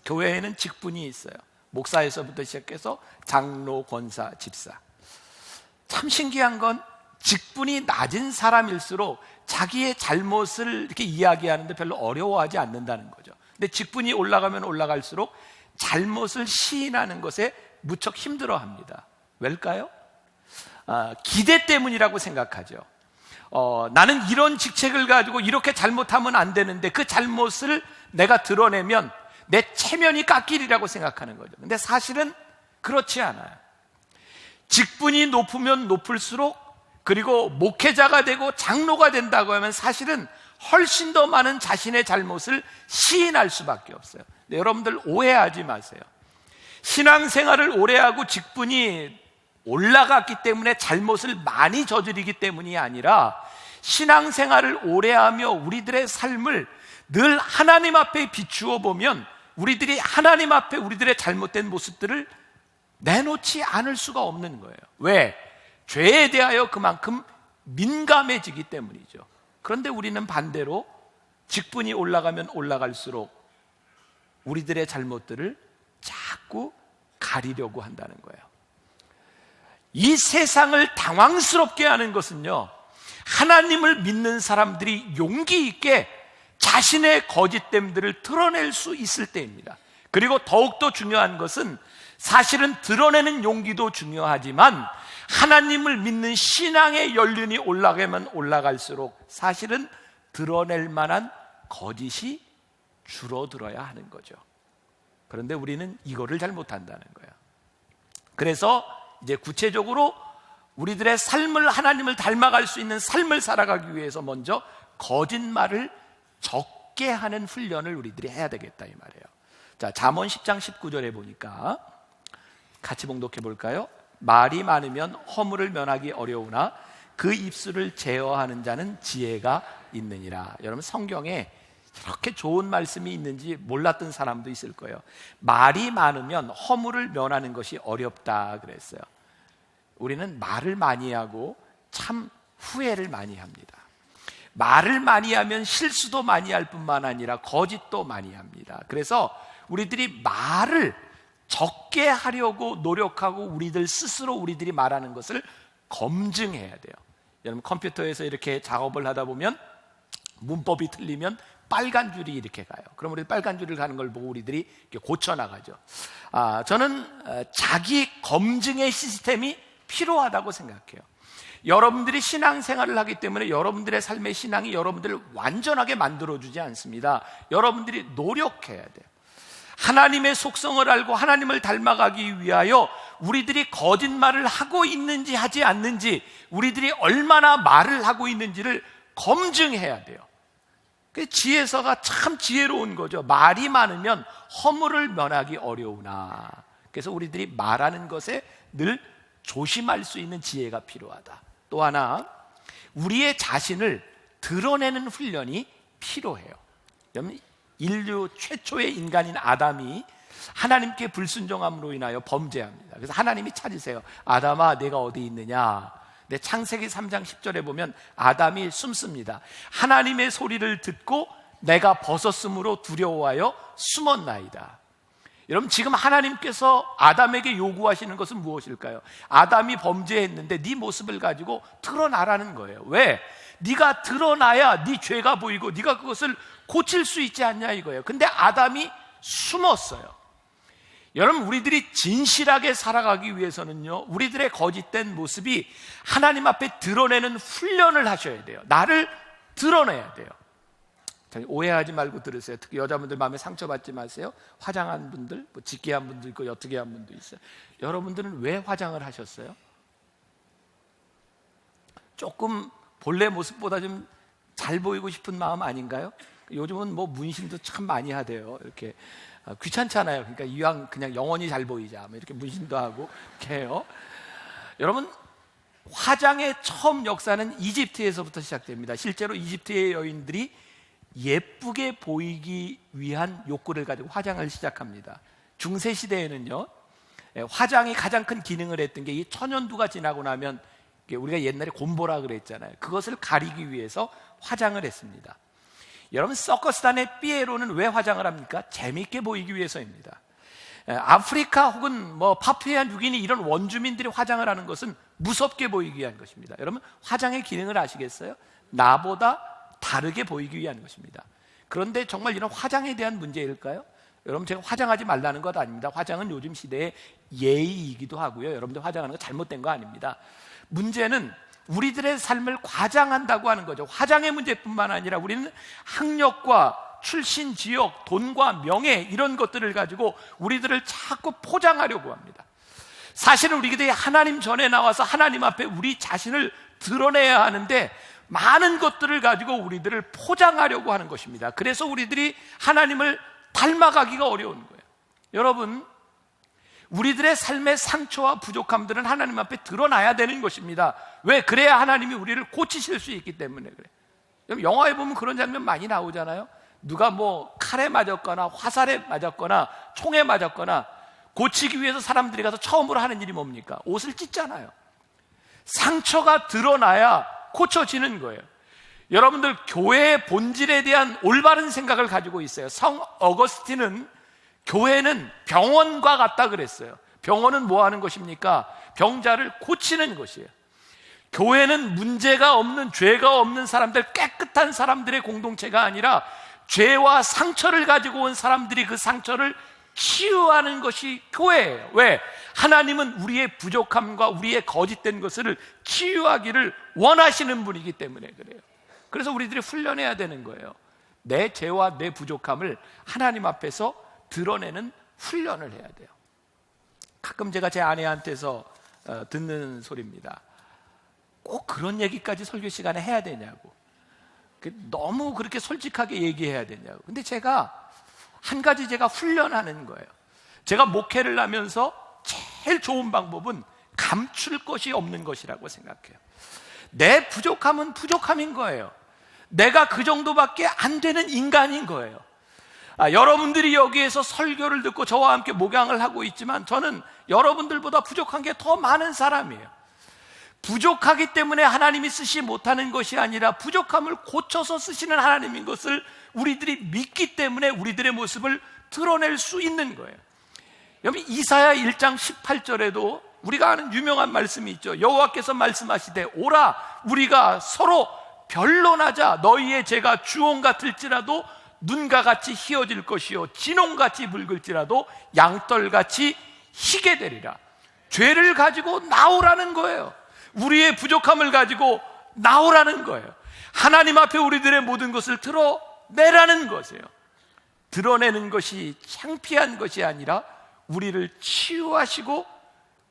교회에는 직분이 있어요. 목사에서부터 시작해서 장로, 권사, 집사. 참 신기한 건 직분이 낮은 사람일수록 자기의 잘못을 이렇게 이야기하는데 별로 어려워하지 않는다는 거죠. 근데 직분이 올라가면 올라갈수록 잘못을 시인하는 것에 무척 힘들어합니다. 왜일까요? 기대 때문이라고 생각하죠. 나는 이런 직책을 가지고 이렇게 잘못하면 안 되는데 그 잘못을 내가 드러내면 내 체면이 깎이리라고 생각하는 거죠. 근데 사실은 그렇지 않아요. 직분이 높으면 높을수록 그리고 목회자가 되고 장로가 된다고 하면 사실은 훨씬 더 많은 자신의 잘못을 시인할 수밖에 없어요. 근데 여러분들 오해하지 마세요. 신앙생활을 오래 하고 직분이 올라갔기 때문에 잘못을 많이 저지르기 때문이 아니라 신앙생활을 오래 하며 우리들의 삶을 늘 하나님 앞에 비추어 보면 우리들이 하나님 앞에 우리들의 잘못된 모습들을 내놓지 않을 수가 없는 거예요. 왜? 죄에 대하여 그만큼 민감해지기 때문이죠. 그런데 우리는 반대로 직분이 올라가면 올라갈수록 우리들의 잘못들을 자꾸 가리려고 한다는 거예요. 이 세상을 당황스럽게 하는 것은요, 하나님을 믿는 사람들이 용기 있게 자신의 거짓됨들을 드러낼 수 있을 때입니다. 그리고 더욱더 중요한 것은 사실은 드러내는 용기도 중요하지만 하나님을 믿는 신앙의 연륜이 올라가면 올라갈수록 사실은 드러낼 만한 거짓이 줄어들어야 하는 거죠. 그런데 우리는 이거를 잘 못한다는 거예요. 그래서 이제 구체적으로 우리들의 삶을 하나님을 닮아갈 수 있는 삶을 살아가기 위해서 먼저 거짓말을 적게 하는 훈련을 우리들이 해야 되겠다 이 말이에요. 자, 잠언 10장 19절에 보니까 같이 봉독해 볼까요? 말이 많으면 허물을 면하기 어려우나 그 입술을 제어하는 자는 지혜가 있느니라. 여러분, 성경에 이렇게 좋은 말씀이 있는지 몰랐던 사람도 있을 거예요. 말이 많으면 허물을 면하는 것이 어렵다 그랬어요. 우리는 말을 많이 하고 참 후회를 많이 합니다. 말을 많이 하면 실수도 많이 할 뿐만 아니라 거짓도 많이 합니다. 그래서 우리들이 말을 적게 하려고 노력하고 우리들 스스로 우리들이 말하는 것을 검증해야 돼요. 여러분, 컴퓨터에서 이렇게 작업을 하다 보면 문법이 틀리면 빨간 줄이 이렇게 가요. 그럼 우리 빨간 줄을 가는 걸 보고 우리들이 이렇게 고쳐나가죠. 저는 자기 검증의 시스템이 필요하다고 생각해요. 여러분들이 신앙생활을 하기 때문에 여러분들의 삶의 신앙이 여러분들을 완전하게 만들어주지 않습니다. 여러분들이 노력해야 돼요. 하나님의 속성을 알고 하나님을 닮아가기 위하여 우리들이 거짓말을 하고 있는지 하지 않는지, 우리들이 얼마나 말을 하고 있는지를 검증해야 돼요. 그 지혜서가 참 지혜로운 거죠. 말이 많으면 허물을 면하기 어려우나, 그래서 우리들이 말하는 것에 늘 조심할 수 있는 지혜가 필요하다. 또 하나, 우리의 자신을 드러내는 훈련이 필요해요. 여러분, 인류 최초의 인간인 아담이 하나님께 불순종함으로 인하여 범죄합니다. 그래서 하나님이 찾으세요. 아담아, 내가 어디 있느냐? 내 창세기 3장 10절에 보면 아담이 숨습니다. 하나님의 소리를 듣고 내가 벗었으므로 두려워하여 숨었나이다. 여러분, 지금 하나님께서 아담에게 요구하시는 것은 무엇일까요? 아담이 범죄했는데 네 모습을 가지고 드러나라는 거예요. 왜? 네가 드러나야 네 죄가 보이고 네가 그것을 고칠 수 있지 않냐 이거예요. 근데 아담이 숨었어요. 여러분, 우리들이 진실하게 살아가기 위해서는요, 우리들의 거짓된 모습이 하나님 앞에 드러내는 훈련을 하셔야 돼요. 나를 드러내야 돼요. 오해하지 말고 들으세요. 특히 여자분들 마음에 상처받지 마세요. 화장한 분들, 뭐 짙게 한 분도 있고 옅게 한 분도 있어요. 여러분들은 왜 화장을 하셨어요? 조금 본래 모습보다 좀 잘 보이고 싶은 마음 아닌가요? 요즘은 뭐 문신도 참 많이 하대요. 이렇게 귀찮잖아요. 그러니까 이왕 그냥 영원히 잘 보이자, 이렇게 문신도 하고 이렇게 해요. 여러분, 화장의 처음 역사는 이집트에서부터 시작됩니다. 실제로 이집트의 여인들이 예쁘게 보이기 위한 욕구를 가지고 화장을 시작합니다. 중세 시대에는요, 화장이 가장 큰 기능을 했던 게 이 천연두가 지나고 나면 우리가 옛날에 곰보라 그랬잖아요. 그것을 가리기 위해서 화장을 했습니다. 여러분, 서커스단의 삐에로는 왜 화장을 합니까? 재미있게 보이기 위해서입니다. 아프리카 혹은 뭐 파푸아 뉴기니 이런 원주민들이 화장을 하는 것은 무섭게 보이기 위한 것입니다. 여러분, 화장의 기능을 아시겠어요? 나보다 다르게 보이기 위한 것입니다. 그런데 정말 이런 화장에 대한 문제일까요? 여러분, 제가 화장하지 말라는 것 아닙니다. 화장은 요즘 시대의 예의이기도 하고요. 여러분들 화장하는 거 잘못된 거 아닙니다. 문제는 우리들의 삶을 과장한다고 하는 거죠. 화장의 문제뿐만 아니라 우리는 학력과 출신 지역, 돈과 명예 이런 것들을 가지고 우리들을 자꾸 포장하려고 합니다. 사실은 우리들이 하나님 전에 나와서 하나님 앞에 우리 자신을 드러내야 하는데 많은 것들을 가지고 우리들을 포장하려고 하는 것입니다. 그래서 우리들이 하나님을 닮아가기가 어려운 거예요. 여러분, 우리들의 삶의 상처와 부족함들은 하나님 앞에 드러나야 되는 것입니다. 왜? 그래야 하나님이 우리를 고치실 수 있기 때문에 그래요. 여러분, 영화에 보면 그런 장면 많이 나오잖아요. 누가 뭐 칼에 맞았거나 화살에 맞았거나 총에 맞았거나 고치기 위해서 사람들이 가서 처음으로 하는 일이 뭡니까? 옷을 찢잖아요. 상처가 드러나야 고쳐지는 거예요. 여러분들, 교회의 본질에 대한 올바른 생각을 가지고 있어요. 성 어거스틴은 교회는 병원과 같다 그랬어요. 병원은 뭐 하는 것입니까? 병자를 고치는 것이에요. 교회는 문제가 없는, 죄가 없는 사람들, 깨끗한 사람들의 공동체가 아니라 죄와 상처를 가지고 온 사람들이 그 상처를 치유하는 것이 교회예요. 왜? 하나님은 우리의 부족함과 우리의 거짓된 것을 치유하기를 원하시는 분이기 때문에 그래요. 그래서 우리들이 훈련해야 되는 거예요. 내 죄와 내 부족함을 하나님 앞에서 드러내는 훈련을 해야 돼요. 가끔 제가 제 아내한테서 듣는 소리입니다. 꼭 그런 얘기까지 설교 시간에 해야 되냐고, 너무 그렇게 솔직하게 얘기해야 되냐고. 근데 제가 한 가지 훈련하는 거예요. 제가 목회를 하면서 제일 좋은 방법은 감출 것이 없는 것이라고 생각해요. 내 부족함은 부족함인 거예요. 내가 그 정도밖에 안 되는 인간인 거예요. 여러분들이 여기에서 설교를 듣고 저와 함께 목양을 하고 있지만 저는 여러분들보다 부족한 게 더 많은 사람이에요. 부족하기 때문에 하나님이 쓰시 못하는 것이 아니라 부족함을 고쳐서 쓰시는 하나님인 것을 우리들이 믿기 때문에 우리들의 모습을 드러낼 수 있는 거예요. 여러분, 이사야 1장 18절에도 우리가 아는 유명한 말씀이 있죠. 여호와께서 말씀하시되 오라 우리가 서로 변론하자. 너희의 죄가 주홍 같을지라도 눈과 같이 희어질 것이요 진홍같이 붉을지라도 양털같이 희게 되리라. 죄를 가지고 나오라는 거예요. 우리의 부족함을 가지고 나오라는 거예요. 하나님 앞에 우리들의 모든 것을 드러내라는 것이에요. 드러내는 것이 창피한 것이 아니라 우리를 치유하시고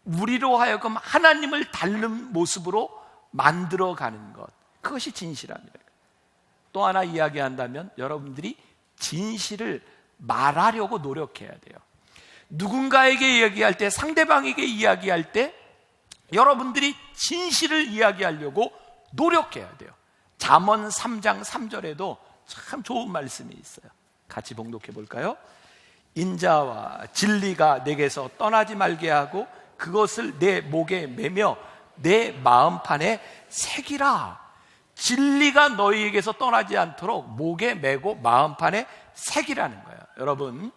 우리로 하여금 하나님을 닮는 모습으로 만들어가는 것, 그것이 진실합니다. 또 하나 이야기한다면 여러분들이 진실을 말하려고 노력해야 돼요. 누군가에게 이야기할 때, 상대방에게 이야기할 때 여러분들이 진실을 이야기하려고 노력해야 돼요. 잠언 3장 3절에도 참 좋은 말씀이 있어요. 같이 봉독해 볼까요? 인자와 진리가 내게서 떠나지 말게 하고 그것을 내 목에 매며 내 마음판에 새기라. 진리가 너희에게서 떠나지 않도록 목에 매고 마음판에 새기라는 거예요. 여러분,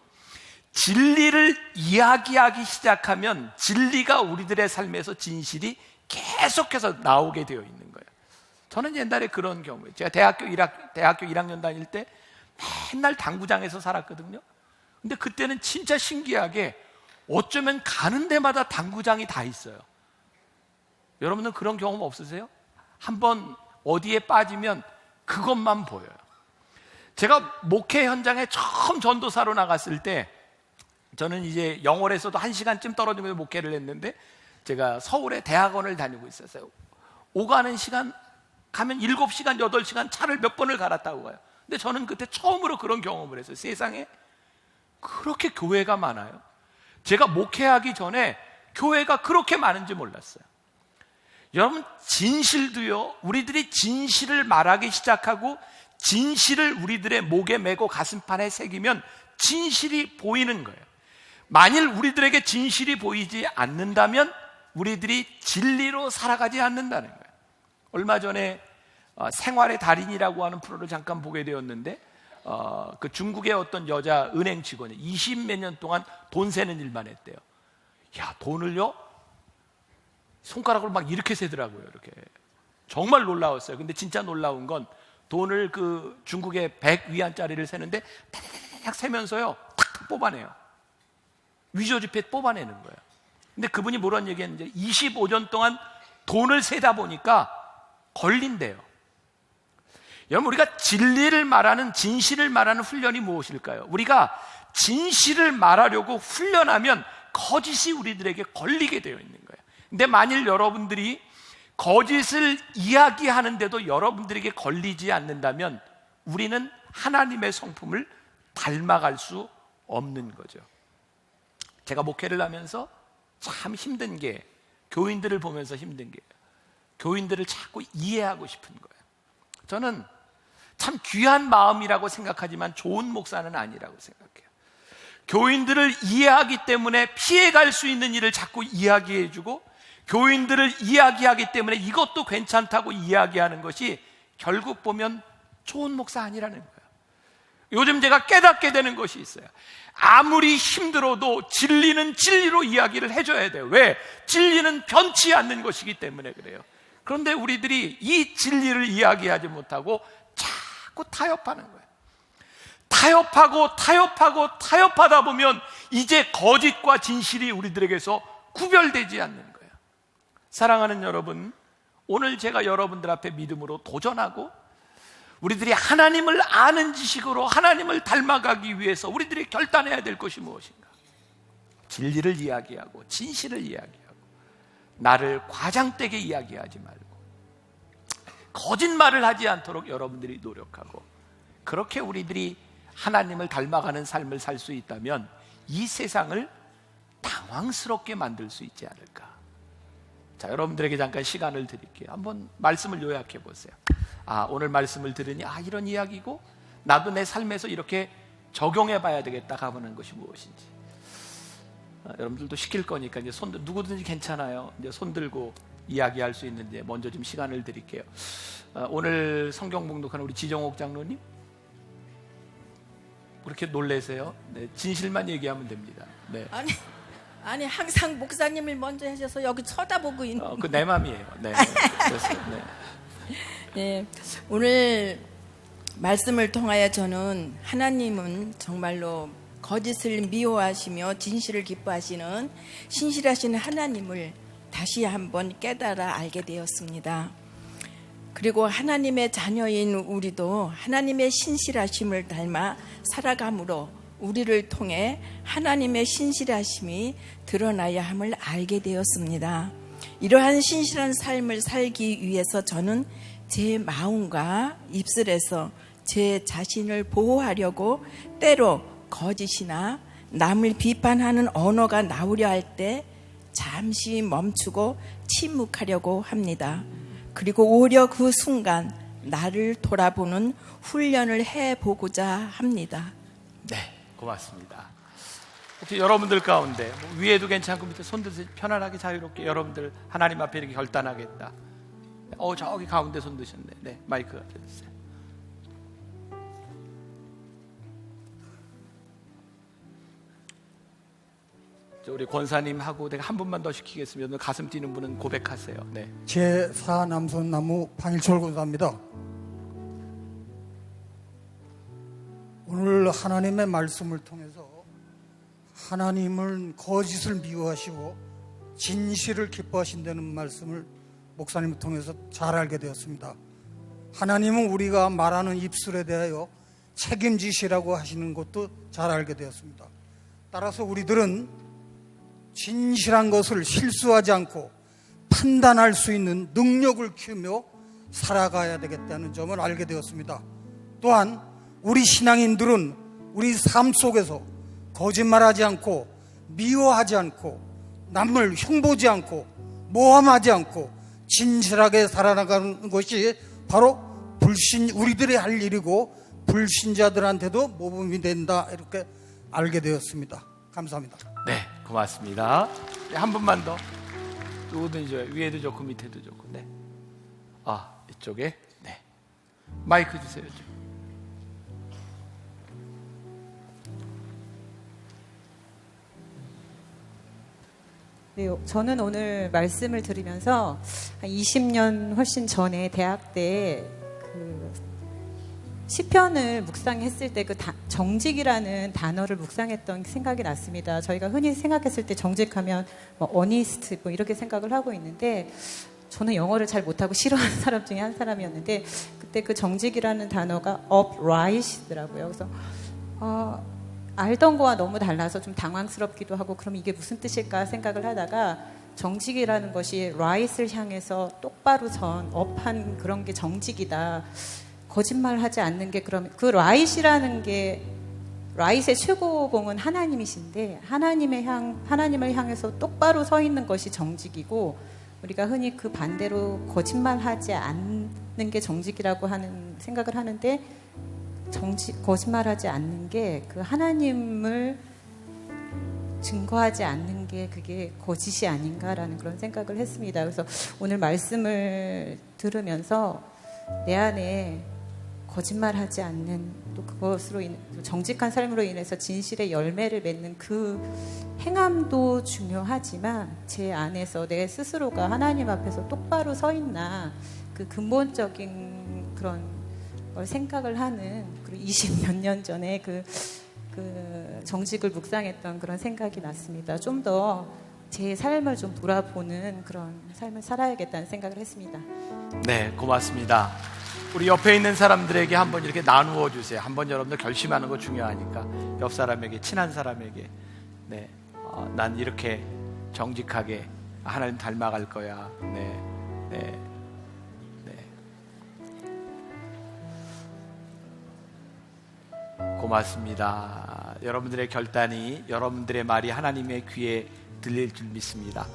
진리를 이야기하기 시작하면 진리가 우리들의 삶에서 진실이 계속해서 나오게 되어 있는 거예요. 저는 옛날에 그런 경우에 제가 대학교 1학년 다닐 때 맨날 당구장에서 살았거든요. 근데 그때는 진짜 신기하게 어쩌면 가는 데마다 당구장이 다 있어요. 여러분은 그런 경험 없으세요? 한번 어디에 빠지면 그것만 보여요. 제가 목회 현장에 처음 전도사로 나갔을 때, 저는 이제 영월에서도 1시간쯤 떨어지면서 목회를 했는데, 제가 서울에 대학원을 다니고 있었어요. 오가는 시간 가면 7시간, 8시간 차를 몇 번을 갈았다고 가요. 근데 저는 그때 처음으로 그런 경험을 했어요. 세상에 그렇게 교회가 많아요. 제가 목회하기 전에 교회가 그렇게 많은지 몰랐어요. 여러분, 진실도요, 우리들이 진실을 말하기 시작하고 진실을 우리들의 목에 메고 가슴판에 새기면 진실이 보이는 거예요. 만일 우리들에게 진실이 보이지 않는다면 우리들이 진리로 살아가지 않는다는 거예요. 얼마 전에 생활의 달인이라고 하는 프로를 잠깐 보게 되었는데, 그 중국의 어떤 여자 은행 직원이 20몇 년 동안 돈 세는 일만 했대요. 야, 돈을요 손가락으로 막 이렇게 세더라고요. 이렇게. 정말 놀라웠어요. 근데 진짜 놀라운 건 돈을 그 중국의 100위안짜리를 세는데 탁 세면서요 탁 뽑아내요. 위조지폐 뽑아내는 거예요. 근데 그분이 뭐란 얘기했는지, 25년 동안 돈을 세다 보니까 걸린대요. 여러분, 우리가 진리를 말하는, 진실을 말하는 훈련이 무엇일까요? 우리가 진실을 말하려고 훈련하면 거짓이 우리들에게 걸리게 되어 있는 거예요. 근데 만일 여러분들이 거짓을 이야기하는데도 여러분들에게 걸리지 않는다면 우리는 하나님의 성품을 닮아갈 수 없는 거죠. 제가 목회를 하면서 참 힘든 게, 교인들을 보면서 힘든 게, 교인들을 자꾸 이해하고 싶은 거예요. 저는 참 귀한 마음이라고 생각하지만 좋은 목사는 아니라고 생각해요. 교인들을 이해하기 때문에 피해갈 수 있는 일을 자꾸 이야기해주고, 교인들을 이야기하기 때문에 이것도 괜찮다고 이야기하는 것이 결국 보면 좋은 목사 아니라는 거예요. 요즘 제가 깨닫게 되는 것이 있어요. 아무리 힘들어도 진리는 진리로 이야기를 해줘야 돼요. 왜? 진리는 변치 않는 것이기 때문에 그래요. 그런데 우리들이 이 진리를 이야기하지 못하고 자꾸 타협하는 거예요. 타협하다 보면 이제 거짓과 진실이 우리들에게서 구별되지 않는 거예요. 사랑하는 여러분, 오늘 제가 여러분들 앞에 믿음으로 도전하고 우리들이 하나님을 아는 지식으로 하나님을 닮아가기 위해서 우리들이 결단해야 될 것이 무엇인가? 진리를 이야기하고 진실을 이야기하고 나를 과장되게 이야기하지 말고 거짓말을 하지 않도록 여러분들이 노력하고, 그렇게 우리들이 하나님을 닮아가는 삶을 살 수 있다면 이 세상을 당황스럽게 만들 수 있지 않을까. 자, 여러분들에게 잠깐 시간을 드릴게요. 한번 말씀을 요약해 보세요. 오늘 말씀을 들으니 이런 이야기고 나도 내 삶에서 이렇게 적용해 봐야 되겠다 하는 것이 무엇인지. 여러분들도 시킬 거니까 이제 누구든지 괜찮아요. 이제 손 들고 이야기할 수 있는데 먼저 좀 시간을 드릴게요. 오늘 성경 봉독하는 우리 지정옥 장로님, 그렇게 놀래세요? 네, 진실만 얘기하면 됩니다. 네. 아니 항상 목사님을 먼저 하셔서 여기 쳐다보고 있는. 그 내 맘이에요. 네. 네. 네, 오늘 말씀을 통하여 저는 하나님은 정말로 거짓을 미워하시며 진실을 기뻐하시는 신실하신 하나님을 다시 한번 깨달아 알게 되었습니다. 그리고 하나님의 자녀인 우리도 하나님의 신실하심을 닮아 살아감으로 우리를 통해 하나님의 신실하심이 드러나야 함을 알게 되었습니다. 이러한 신실한 삶을 살기 위해서 저는 제 마음과 입술에서 제 자신을 보호하려고 때로 거짓이나 남을 비판하는 언어가 나오려 할 때 잠시 멈추고 침묵하려고 합니다. 그리고 오히려 그 순간 나를 돌아보는 훈련을 해보고자 합니다. 네, 고맙습니다. 혹시 여러분들 가운데 위에도 괜찮고 밑에 손 드세요. 편안하게 자유롭게 여러분들 하나님 앞에 이렇게 결단하겠다. 저기 가운데 손 드셨네. 네, 마이크 가져주세요. 우리 권사님하고 내가 한 분만 더 시키겠습니다. 오늘 가슴 뛰는 분은 고백하세요. 네. 제4 남선나무 방일철 권사입니다. 오늘 하나님의 말씀을 통해서 하나님은 거짓을 미워하시고 진실을 기뻐하신다는 말씀을 목사님을 통해서 잘 알게 되었습니다. 하나님은 우리가 말하는 입술에 대하여 책임지시라고 하시는 것도 잘 알게 되었습니다. 따라서 우리들은 진실한 것을 실수하지 않고 판단할 수 있는 능력을 키우며 살아가야 되겠다는 점을 알게 되었습니다. 또한 우리 신앙인들은 우리 삶 속에서 거짓말하지 않고 미워하지 않고 남을 흉보지 않고 모함하지 않고 진실하게 살아나가는 것이 바로 우리들이 할 일이고 불신자들한테도 모범이 된다, 이렇게 알게 되었습니다. 감사합니다. 네, 고맙습니다. 네, 한 분만 더. 누구든지 위에도 좋고 밑에도 좋고. 네. 이쪽에. 네. 마이크 주세요. 네, 저는 오늘 말씀을 들으면서 한 20년 훨씬 전에 대학 때 시편을 묵상했을 때 그 정직이라는 단어를 묵상했던 생각이 났습니다. 저희가 흔히 생각했을 때 정직하면 honest 이렇게 생각을 하고 있는데, 저는 영어를 잘 못하고 싫어하는 사람 중에 한 사람이었는데 그때 그 정직이라는 단어가 upright더라고요. 그래서 알던 거와 너무 달라서 좀 당황스럽기도 하고, 그럼 이게 무슨 뜻일까 생각을 하다가 정직이라는 것이 right을 향해서 똑바로 선 업한 그런 게 정직이다. 거짓말하지 않는 게, 그러면 그 right이라는 게, right의 최고봉은 하나님이신데 하나님을 향해서 똑바로 서 있는 것이 정직이고, 우리가 흔히 그 반대로 거짓말하지 않는 게 정직이라고 하는 생각을 하는데, 거짓말하지 않는 게 그 하나님을 증거하지 않는 게 그게 거짓이 아닌가라는 그런 생각을 했습니다. 그래서 오늘 말씀을 들으면서 내 안에 거짓말하지 않는, 또 그것으로 정직한 삶으로 인해서 진실의 열매를 맺는 그 행함도 중요하지만 제 안에서 내 스스로가 하나님 앞에서 똑바로 서 있나, 그 근본적인 그런 걸 생각을 하는, 그리고 20몇 년 전에 그 정직을 묵상했던 그런 생각이 났습니다. 좀 더 제 삶을 좀 돌아보는 그런 삶을 살아야겠다는 생각을 했습니다. 네, 고맙습니다. 우리 옆에 있는 사람들에게 한번 이렇게 나누어 주세요. 한번 여러분들 결심하는 거 중요하니까 옆 사람에게, 친한 사람에게, 네, 난 이렇게 정직하게 하나님 닮아갈 거야. 네, 네, 네. 고맙습니다. 여러분들의 결단이, 여러분들의 말이 하나님의 귀에 들릴 줄 믿습니다.